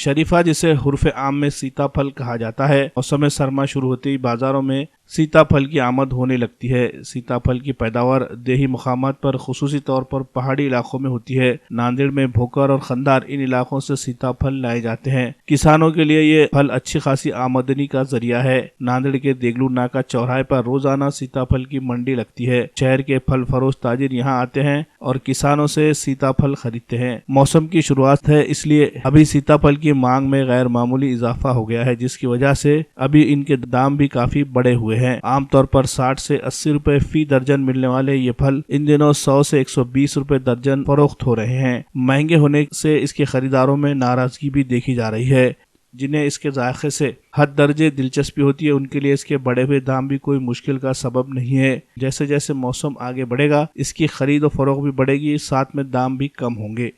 शरीफा, जिसे हुर्फ आम में सीताफल कहा जाता है, मौसम सरमा शुरू होते ही बाजारों में सीताफल की आमद होने लगती है। सीताफल की पैदावार देही मुकामात पर खुसूसी तौर पर पहाड़ी इलाकों में होती है। नांदेड़ में भोकर और खंदार इन इलाकों से सीताफल लाए जाते हैं। किसानों के लिए ये फल अच्छी खासी आमदनी का जरिया है। नांदेड़ के देगलू नाका चौराहे पर रोजाना सीताफल की मंडी लगती है। शहर के फल फरोश ताजिर यहाँ आते हैं और किसानों से सीताफल खरीदते हैं। मौसम की शुरुआत है, इसलिए अभी सीताफल की मांग में गैर मामूली इजाफा हो गया है, जिसकी वजह से अभी इनके दाम भी काफी बढ़े हुए हैं। आमतौर पर 60 से 80 रुपए फी दर्जन मिलने वाले ये फल इन दिनों 100 से 120 रुपए दर्जन फरोख्त हो रहे हैं। महंगे होने से इसके खरीदारों में नाराजगी भी देखी जा रही है। जिन्हें इसके जायके से हद दर्जे दिलचस्पी होती है, उनके लिए इसके बढ़े हुए दाम भी कोई मुश्किल का सबब नहीं है। जैसे जैसे मौसम आगे बढ़ेगा, इसकी खरीद और फरोख्त भी बढ़ेगी, साथ में दाम भी कम होंगे।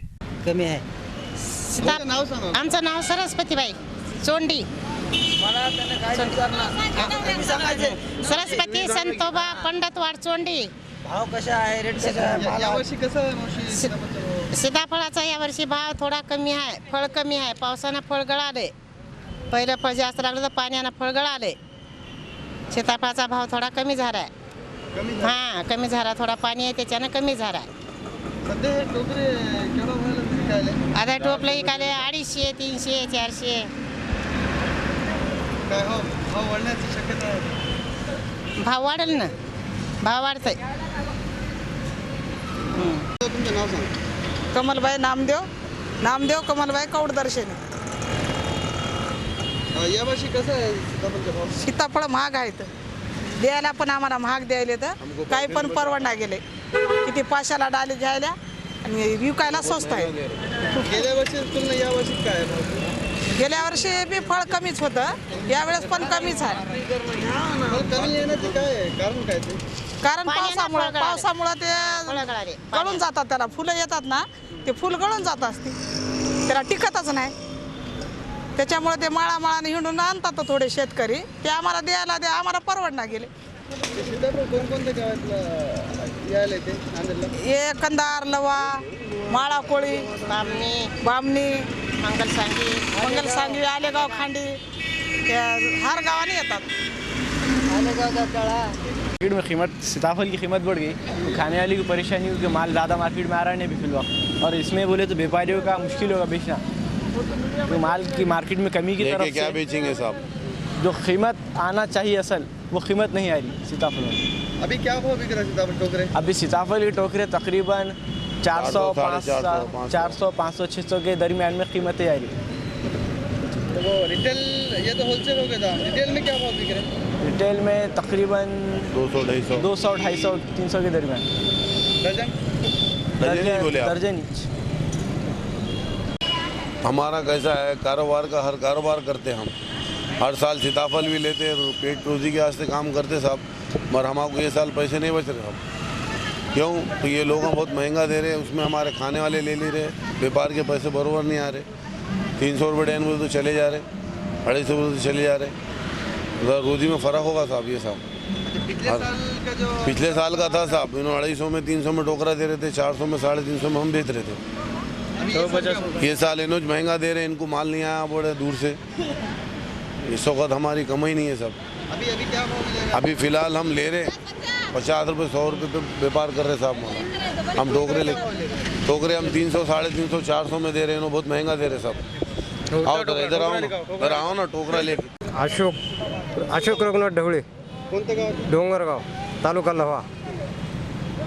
कमी आहे। आमचं नाव सरस्वतीबाई चोंडी। सरस्वती संतोबा पंडितवाड चोंडी। भाव कशा आहे, रेट कसा आहे, यावर्षी कसं आहे मावशी? सीताफळाचा यावर्षी भाव थोडा कमी आहे, फळ कमी आहे। पावसानं फळ गळाले, पहिलं फळ जास्त लागलं तर पाण्यानं फळ गळाले। सीताफळाचा भाव थोडा कमी झालाय। कमी झाला, थोडा पाणी आहे त्याच्यानं कमी झालाय। सध्या हे टोकरे केवढा व्हायला विकायले? आता टोपलं इकाले 250, 300, 400। काय हो, भाव वाढण्याची शक्यता आहे? भाव वाढेल ना, भाव वाढतंय। तुमचं नाव सांग। कमलबाई नामदेव कमलबाई कौडदर्शनी। यावर्षी कसं आहे सीताफळचा भाव? सीताफळ महाग आहेत, द्यायला पण आम्हाला महाग द्यायले, तर काही पण परवडना गेले। किती पाशाला डाली घ्यायला आणि विकायला स्वस्त आहे। गेल्या वर्षी तुलना यावर्षी काय आहे भाव? गेल्या वर्षी बी फळ कमीच होतं, यावेळेस पण कमीच आहे। पण कमी येण्याचं काय आहे? कारण काय ते? कारण पाण्यानं पावसामुळे ते फळं गळाले। गळून जातात, त्याला फुलं येतात ना, ते फुल गळून जात असते, त्याला टिकतच नाही। त्याच्यामुळे ते माळाने हिंडून आणतात थोडे शेतकरी, ते आम्हाला द्यायला आम्हाला परवडना गेले। सीताफळ कोणकोणत्या गावातलं यायला ते नांदेडला? हे कंदार, लवा, माळा कोळी, बामणी, मंगलसांगी, आलेगाव, खांडी, हर गावाने येतात। मार्केट में कीमत सीताफल की कीमत बढ़ गई, तो खाने वाले की परेशानी हुई कि माल ज़्यादा मार्केट में आ रहा नहीं फिल वक्त, और इसमें बोले तो व्यापारियों का मुश्किल होगा बेचना। तो माल की मार्केट में कमी की तरफ क्या बेचेंगे साहब? जो कीमत आना चाहिए असल, वो कीमत नहीं आ रही सीताफल में। अभी क्या भाव बिक रहा है सीताफळ टोकरे? अभी सीताफल की टोकरे तकरीबन 400, 500, 600 के दरमियान में कीमतें आ रही। तो वो रिटेल, ये तो होलसेल हो गया था, रिटेल में क्या भाव बिक रहे हैं? रिटेल में तकरीबन 200, 250, 300 के दरमियान। दर्जन इंच। हमारा कैसा है, कारोबार का हर कारोबार करते हम, हर साल सीताफल भी लेते हैं, पेट रोजी के वास्ते काम करते साहब, मगर हमको ये साल पैसे नहीं बच रहे साहब। क्यों? तो ये लोग बहुत महंगा दे रहे हैं, उसमें हमारे खाने वाले ले रहे, व्यापार के पैसे बराबर नहीं आ रहे। 300 रुपये डैन बोले तो चले जा रहे, 250 बोले तो चले जा रहे। उधर रोजी में फ़र्क होगा साहब ये साहब। पिछले साल का था साहब, इन्होंने 250 में 300 में टोकरा दे रहे थे, 400 में 350 में हम बेच रहे थे। ये साल इन्होंने महंगा दे रहे हैं, इनको माल नहीं आया बड़े दूर से, इस वक्त हमारी कमाई नहीं है सब। अभी क्या भाव मिलेगा? अभी फ़िलहाल हम ले रहे 50 रुपये 100 रुपये पे व्यापार कर रहे साहब। हम टोकरे हम 300, 350, 400 में दे रहे हैं, बहुत महंगा दे रहे साहब। आओ इधर आओ ना टोकरा लेके। अशोक रघुनाथ ढवळे, कोणतं गाव? डोंगरगाव, तालुका लव्हा।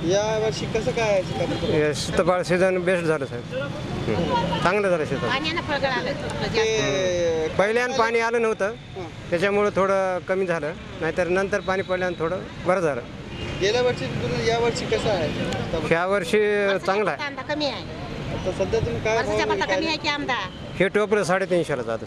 या वर्षी कसं काय आहे सीताफळ? सीताफळ सीझन बेस्ट झालं साहेब, चांगलं झालं सीताफळ। पाण्यानं फळ गळालं। ते पहिल्यानं पाणी आलं नव्हतं, त्याच्यामुळे थोडं कमी झालं, नाहीतर नंतर पाणी पडल्यानं थोडं बरं झालं। गेल्या वर्षी तुलना या वर्षी कसं आहे? ह्या वर्षी चांगलं आहे। आमदा कमी आहे, आता सध्या तुम्ही काय भाव कमी विकायले? आहे की आमदा? हे टोपलं 350ला जातं।